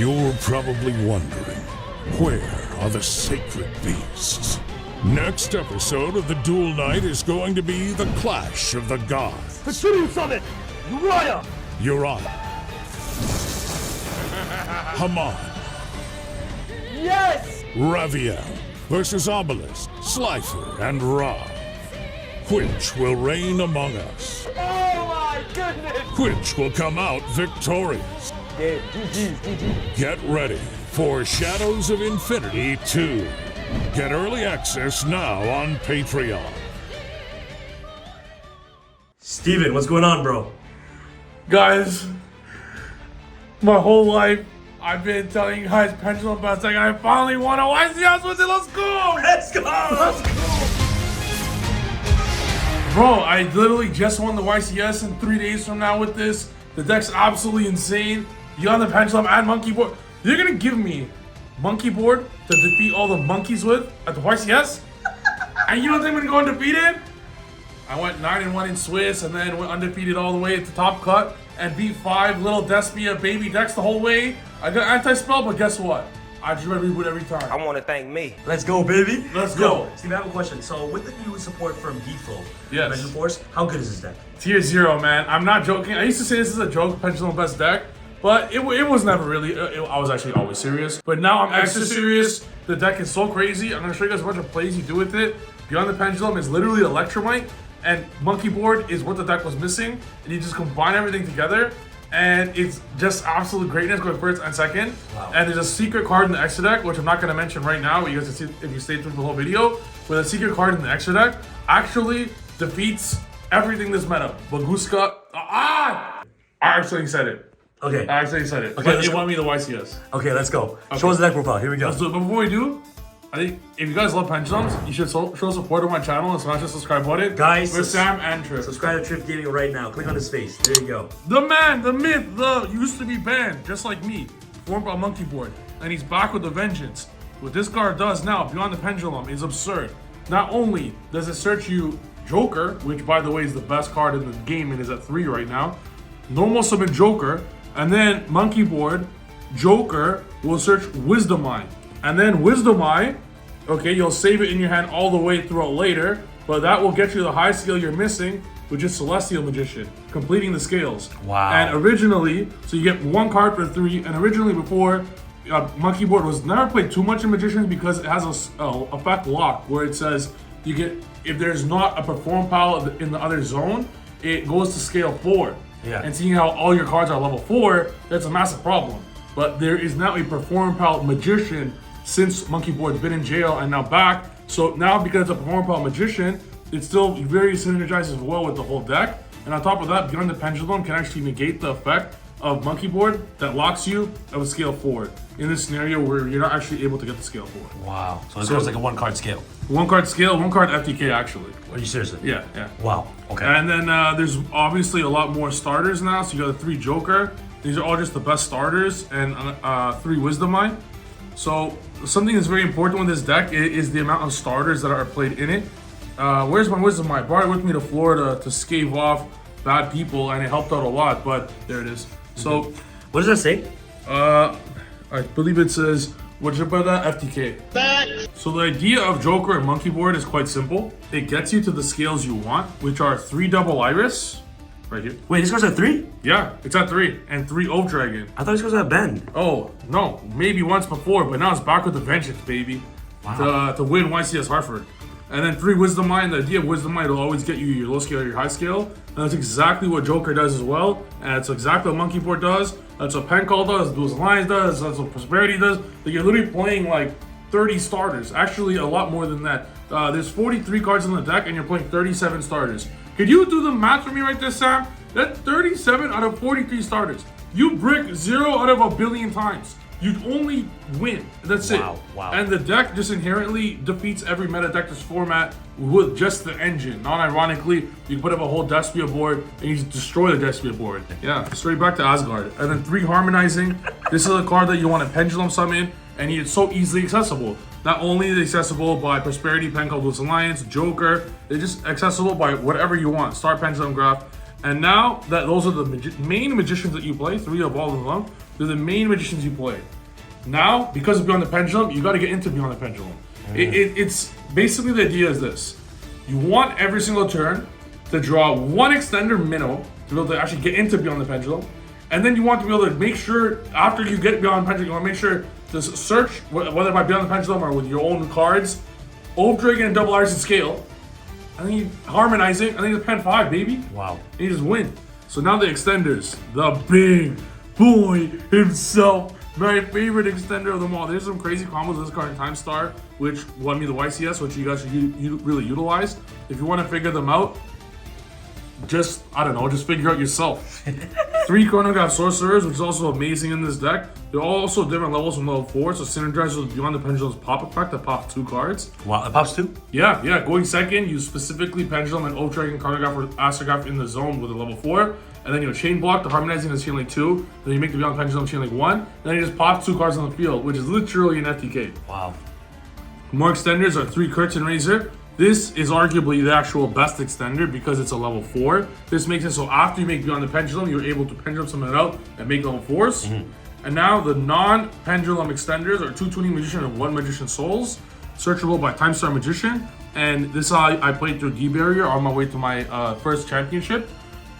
You're probably wondering, where are the sacred beasts? Next episode of the Duel Night is going to be the Clash of the Gods. The Tribute Summit! Uriah! Haman. Yes! Raviel versus Obelisk, Slifer, and Ra. Which will reign among us? Oh my goodness! Which will come out victorious? Yeah, GG. Get ready for Shadows of Infinity 2. Get early access now on Patreon. Steven, what's going on, bro? Guys, my whole life I've been telling you guys Pendulum best deck, and I finally won a YCS with it. Let's go! Let's go! Let's go! Bro, I literally just won the YCS in 3 days from now with this. The deck's absolutely insane. Beyond the Pendulum and Monkey Board. You're gonna give me Monkey Board to defeat all the monkeys with at the YCS? And you don't think I'm gonna go undefeated? I went 9-1 in Swiss and then went undefeated all the way at the top cut and beat 5 little Despia baby decks the whole way. I got anti-spell, but guess what? I just reboot every time. I want to thank me. Let's go, baby. Let's go. Yo, Steve, I have a question. So, with the new support from Defo, Yes. Dimension Force, how good is this deck? Tier 0, man. I'm not joking. I used to say this is a joke, Pendulum best deck, but it was never really. I was actually always serious. But now I'm extra serious. The deck is so crazy. I'm going to show you guys a bunch of plays you do with it. Beyond the Pendulum is literally Electromite, and Monkey Board is what the deck was missing. And you just combine everything together, and it's just absolute greatness going first and second. Wow. And there's a secret card in the extra deck, which I'm not going to mention right now, but you guys can see if you stay through the whole video. But the secret card in the extra deck actually defeats everything this meta. Baguska. I actually said it. Okay. I actually said it. Okay, But let's it go. won me the YCS. Okay, let's go. Show us the deck profile. Here we go. So before we do, I think if you guys love Pendulums, you should show support on my channel and smash the subscribe button. Guys, with Sam and Trip. Subscribe to Trip Gaming right now. Click on his face. There you go. The man, the myth, the used to be banned, just like me, formed by Monkey Board, and he's back with a vengeance. What this card does now, Beyond the Pendulum, is absurd. Not only does it search you Joker, which by the way is the best card in the game and is at 3 right now, normal summon Joker, and then Monkey Board, Joker will search Wisdom Eye. And then Wisdom Eye, okay, you'll save it in your hand all the way throughout later, but that will get you the high skill you're missing, which is Celestial Magician, completing the scales. Wow. And originally, so you get 1 card for 3, and originally before, Monkey Board was never played too much in Magicians because it has a effect lock where it says you get, if there's not a Perform Pal in the other zone, it goes to scale 4. Yeah. And seeing how all your cards are level 4, that's a massive problem. But there is now a Perform Pal Magician since Monkey Board's been in jail and now back. So now because it's a Perform Pal Magician, it still very synergizes well with the whole deck. And on top of that, Beyond the Pendulum can actually negate the effect of Monkey Board that locks you at a scale 4 in this scenario where you're not actually able to get the scale 4. Wow. So it goes like a 1-card scale. 1 card scale, 1 card FTK actually. Are you serious? Yeah. Wow. Okay. And then there's obviously a lot more starters now. So you got the 3 Joker. These are all just the best starters, and 3 Wisdom Eye. So something that's very important with this deck is the amount of starters that are played in it. Where's my Wisdom Eye? I brought it with me to Florida to scave off bad people, and it helped out a lot. But there it is. So What does that say? I believe it says, what's your brother? FTK. So the idea of Joker and Monkey Board is quite simple. It gets you to the scales you want, which are 3 Double Iris, right here. Wait, this goes at 3? Yeah, it's at 3, and 3 Oak Dragon. I thought this goes at Bend. Oh, no, maybe once before, but now it's back with the vengeance, baby. Wow. To win YCS Hartford. And then 3 Wisdom Eye, and the idea of Wisdom Eye will always get you your low scale or your high scale. And that's exactly what Joker does as well. And it's exactly what Monkey Board does. That's what Pen Call does, those Alliance does, that's what Prosperity does. Like you're literally playing like 30 starters. Actually, a lot more than that. There's 43 cards in the deck, and you're playing 37 starters. Could you do the math for me right there, Sam? That's 37 out of 43 starters. You brick 0 out of a billion times. You'd only win. That's it. Wow. And the deck just inherently defeats every meta deck this format with just the engine. Non-ironically, you can put up a whole Despia board and you just destroy the Despia board. Yeah, straight back to Asgard. And then 3 Harmonizing. This is a card that you want to Pendulum summon, and it's so easily accessible. Not only is it accessible by Prosperity, Pen Call, Alliance, Joker, it's just accessible by whatever you want. Star Pendulum Graph. And now that those are the main magicians that you play, 3 of all of them, They're the main magicians you play. Now, because of Beyond the Pendulum, you got to get into Beyond the Pendulum. It's basically the idea is this: you want every single turn to draw one extender minnow to be able to actually get into Beyond the Pendulum, and then you want to be able to make sure after you get Beyond the Pendulum, you want to make sure to search whether by Beyond the Pendulum or with your own cards, Oak Dragon and Double Iris and Scale, and then you harmonize it, and then you just pen 5, baby. Wow. And you just win. So now the extenders, the big boy himself. My favorite extender of them all. There's some crazy combos with this card in Time Star, which won me the YCS, which you guys should really utilize. If you want to figure them out, just figure out yourself. 3 chronograph sorcerers, which is also amazing in this deck. They're all also different levels from level 4, so synergizes with Beyond the Pendulum's pop effect that pops 2 cards. Wow, it pops 2? Yeah. Going second, use specifically Pendulum and Oak Dragon chronograph or Astrograph in the zone with a level 4. And then you chain block, the harmonizing is chain link 2. Then you make the Beyond Pendulum chain link 1. Then you just pop 2 cards on the field, which is literally an FTK. Wow. More extenders are 3 Curtain Razor. This is arguably the actual best extender because it's a level 4. This makes it so after you make Beyond the Pendulum, you're able to pendulum something out and make level 4s. And now the non-pendulum extenders are 2 Tuning Magician and 1 Magician Souls, searchable by Time Star Magician. And this is how I played through D-Barrier on my way to my first championship.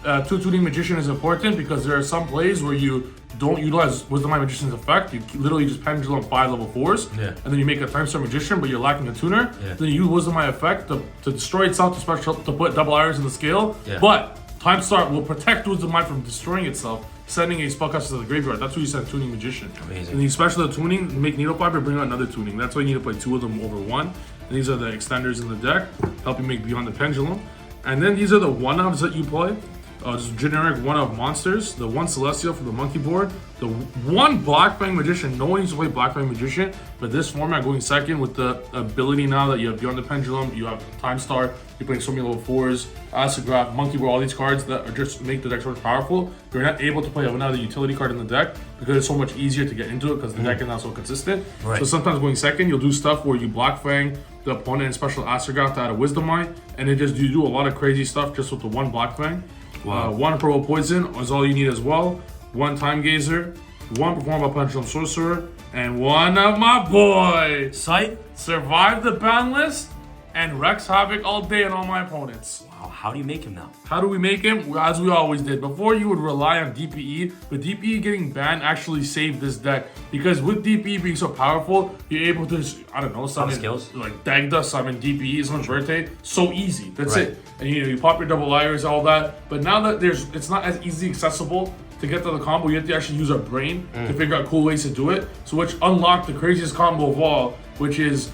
2 Tuning Magician is important because there are some plays where you don't utilize Wisdom Eye Magician's effect. You literally just pendulum 5 level 4s, and then you make a Time Star Magician, but you're lacking a tuner. Then you use Wisdom Eye effect to destroy itself to put Double Iris in the scale. But Time Star will protect Wisdom Eye from destroying itself, sending a spellcaster to the graveyard. That's why you send Tuning Magician. Amazing. And you special the tuning, make Needle Fiber, bring out another tuning. That's why you need to play 2 of them over 1. And these are the extenders in the deck, help you make Beyond the Pendulum. And then these are the 1-ofs that you play. Just generic 1-of monsters, the 1 Celestial from the monkey board, the 1 Black Fang Magician. No one needs to play Black Fang Magician, but this format going second with the ability now that you have Beyond the Pendulum, you have Time Star, you're playing so many level 4s, Astrograph, Monkey Board, all these cards that are just make the deck so much powerful. You're not able to play another utility card in the deck because it's so much easier to get into it because the deck is not so consistent. So sometimes going second, you'll do stuff where you Black Fang the opponent and special Astrograph to add a Wisdom Eye, and you do a lot of crazy stuff just with the 1 Black Fang. 1 Purple Poison is all you need as well. 1 Time Gazer, 1 Performable Pendulum Sorcerer, and 1 of my boy Sight. Survive the ban list and Rex Havoc all day on all my opponents. Wow, how do you make him now? How do we make him? As we always did. Before, you would rely on DPE, but DPE getting banned actually saved this deck because with DPE being so powerful, you're able to, summon skills like Dagda, summon DPE, summon Verte, so easy. That's it. And you pop your Double Iris, all that. But now that it's not as easy accessible to get to the combo, you have to actually use our brain to figure out cool ways to do it. So which unlocked the craziest combo of all, which is,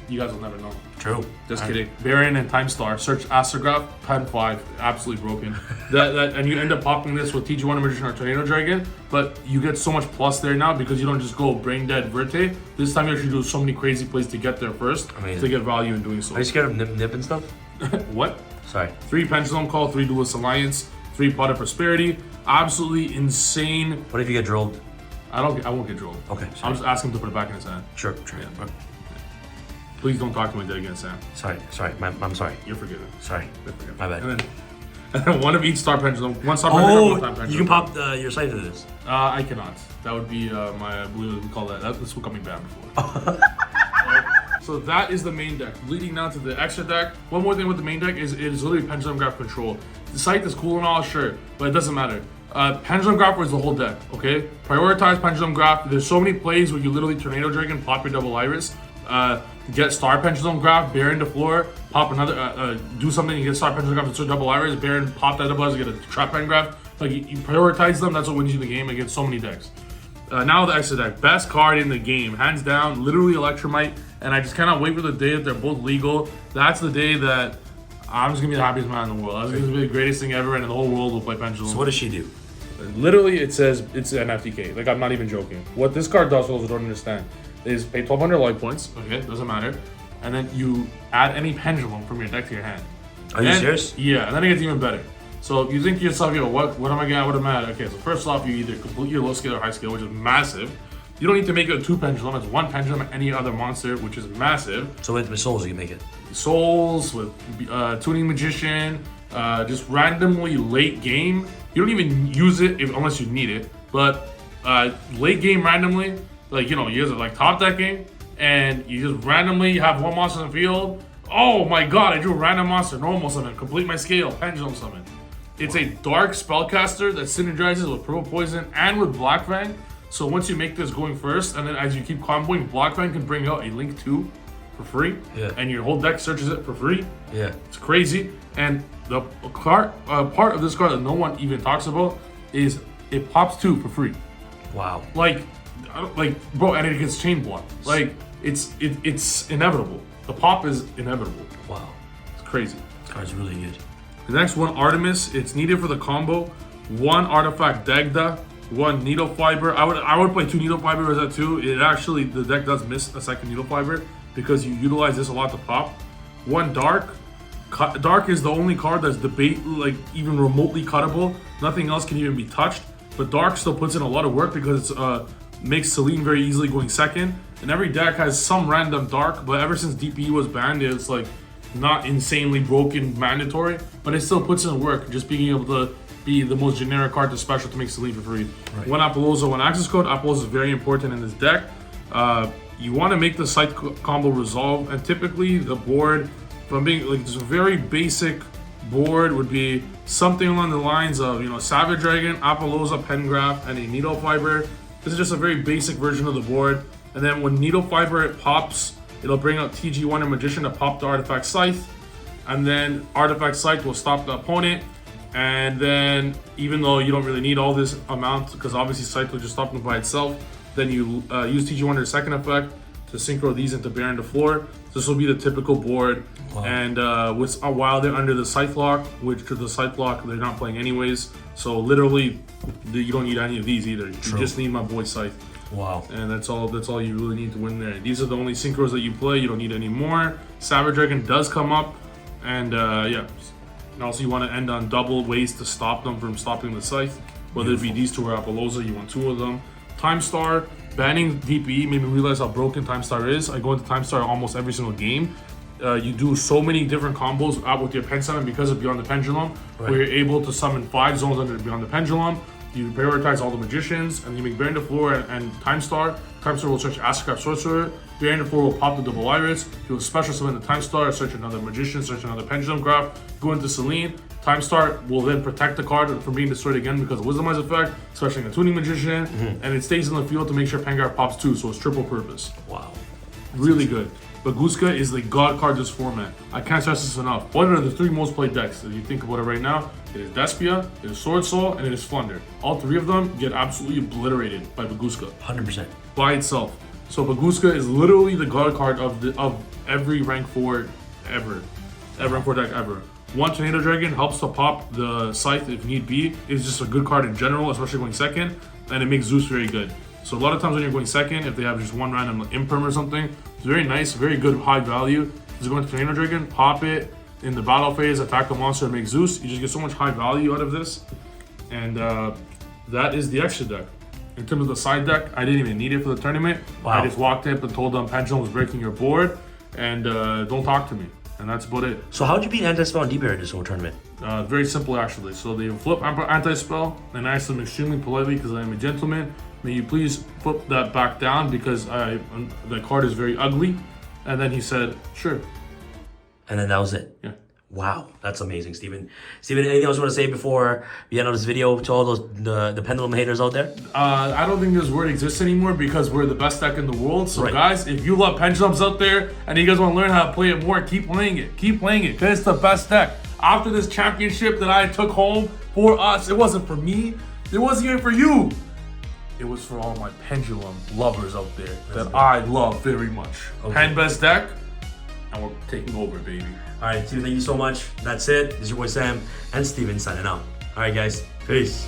you guys will never know. True. Just kidding. Baron and Time Star. Search Astrograph, pen 5. Absolutely broken. And you end up popping this with TG1 Magician or Tornado Dragon, but you get so much plus there now because you don't just go Brain Dead Verte. This time you actually do so many crazy plays to get there first. Amazing. To get value in doing so. Are you scared of nip and stuff? What? Sorry. 3 Pendulum Call, 3 Duelist Alliance, 3 Pot of Prosperity. Absolutely insane. What if you get drilled? I won't get drilled. Okay. I'll just ask him to put it back in his hand. Sure. Yeah. Please don't talk to my dead again, Sam. Sorry. I'm sorry. You're forgiven. Sorry. You're forgiven. My bad. And then 1 of each Star Pendulum. 1 Star Pendulum, 1 Time Pendulum. You can pop your site to this. I cannot. That would be I believe we call that. That's what got me banned before. So that is the main deck. Leading now to the extra deck. One more thing with the main deck is it is literally Pendulum Graph Control. The site is cool and all, sure, but it doesn't matter. Pendulum Graph is the whole deck, okay? Prioritize Pendulum Graph. There's so many plays where you literally Tornado Dragon, pop your Double Iris, get Star Pendulum Graph, Baron to floor, pop another, do something, you get Star Pendulum Graph, insert Double Iris, Baron, pop that Double Iris, get a Trap Pen Graph. Like, you prioritize them, that's what wins you the game against so many decks. Now the extra deck, best card in the game, hands down, literally Electromite, and I just cannot wait for the day that they're both legal. That's the day that I'm just gonna be the happiest man in the world. That's gonna be the greatest thing ever, and the whole world will play Pendulum. So what does she do? Literally, it says it's an FTK. Like, I'm not even joking. What this card does, for those who don't understand, is pay 1,200 life points. Okay, doesn't matter, and then you add any Pendulum from your deck to your hand. Are you serious? Yeah, and then it gets even better. So you think to yourself, yo, what am I gonna, what am I at? Okay, so first off, you either complete your low scale or high scale, which is massive. You don't need to make it a 2 Pendulum, it's 1 Pendulum and any other monster, which is massive. So with souls you can make it? Souls, with Tuning Magician, just randomly late game. You don't even use it unless you need it, but late game randomly, like, you know, you guys are like top decking, and you just randomly have one monster in the field. Oh my god, I drew a random monster, normal summon, complete my scale, pendulum summon. It's a dark spellcaster that synergizes with Purple Poison and with Black Fang. So once you make this going first, and then as you keep comboing, Black Fang can bring out a Link 2 for free. Yeah. And your whole deck searches it for free. Yeah. It's crazy. And the part of this card that no one even talks about is it pops 2 for free. Wow. Like bro, and it gets chain blocked. Like it's inevitable. The pop is inevitable. Wow. It's crazy. This card's really good. The next one, Artemis. It's needed for the combo. 1 artifact Dagda, 1 needle fiber. I would play 2 needle fiber as that too. It actually, the deck does miss a second needle fiber because you utilize this a lot to pop. 1 dark. Dark is the only card that's even remotely cuttable. Nothing else can even be touched. But dark still puts in a lot of work because it makes Celine very easily going second. And every deck has some random dark, but ever since DPE was banned, it's like not insanely broken mandatory, but it still puts in work, just being able to be the most generic card to special to make Celine for free. Right. 1 Apollosa, 1 access code. Apollosa is very important in this deck. You want to make the scythe combo resolve, and typically the board, from being like just a very basic board, would be something along the lines of, you know, Savage Dragon, Apollosa, Pengraph, and a Needle Fiber. This is just a very basic version of the board. And then when Needle Fiber pops, it'll bring out TG1 and Magician to pop the Artifact Scythe. And then Artifact Scythe will stop the opponent. And then, even though you don't really need all this amount, because obviously Scythe will just stop them by itself, then you use TG1 as second effect to synchro these into Baron to floor. This will be the typical board. Wow. And while they're under the Scythe lock, which to the Scythe lock they're not playing anyways, so literally you don't need any of these either. You just need my boy Scythe. Wow. And that's all you really need to win there. These are the only synchros that you play. You don't need any more. Savage Dragon does come up, and yeah. And also you want to end on double ways to stop them from stopping the Scythe. Whether it be these 2 or Apollosa, you want 2 of them. Time Star, banning DPE made me realize how broken Time Star is. I go into Time Star almost every single game. You do so many different combos out with your pen summon because of Beyond the Pendulum, where you're able to summon 5 zones under Beyond the Pendulum. You prioritize all the magicians, and you make Baron to floor and Time Star. Time Star will search Astrocraft Sorcerer. Baron to floor will pop the double Iris. You will special summon the Time Star, search another magician, search another Pendulum Graph, go into Celine. Time Star will then protect the card from being destroyed again because of Wisdomize effect, especially a Tuning Magician, and it stays in the field to make sure Pengraph pops 2, so it's triple purpose. Wow. Really good. Baguska is the god card this format. I can't stress this enough. What are the 3 most played decks? If you think about it right now, it is Despia, it is Sword Soul, and it is Flunder. All 3 of them get absolutely obliterated by Baguska 100%. by itself. So Baguska is literally the god card of every rank 4 ever. Every rank 4 deck ever. 1 Tornado Dragon helps to pop the Scythe if need be. It's just a good card in general, especially going second, and it makes Zeus very good. So a lot of times when you're going second, if they have just 1 random like, Imperm or something, it's very nice, very good high value. Just going to Tornado Dragon, pop it in the battle phase, attack the monster, and make Zeus. You just get so much high value out of this. And that is the extra deck. In terms of the side deck, I didn't even need it for the tournament. Wow. I just walked up and told them Pendulum was breaking your board, and don't talk to me. And that's about it. So how'd you beat Anti-Spell and D-Bear in this whole tournament? Very simple, actually. So they flip Anti-Spell, and I asked them extremely politely because I am a gentleman. May you please flip that back down because the card is very ugly. And then he said, sure. And then that was it? Yeah. Wow, that's amazing, Steven. Steven, anything else you want to say before we end this video to all those the Pendulum haters out there? I don't think this word exists anymore because we're the best deck in the world. So Right. guys, if you love Pendulums out there and you guys want to learn how to play it more, keep playing it. Keep playing it because it's the best deck. After this championship that I took home for us, it wasn't for me. It wasn't even for you. It was for all my Pendulum lovers out there that I love very much. Okay. Pen best deck, and we're taking over, baby. All right, Steven, thank you so much. That's it. This is your boy Sam and Steven signing out. All right, guys. Peace.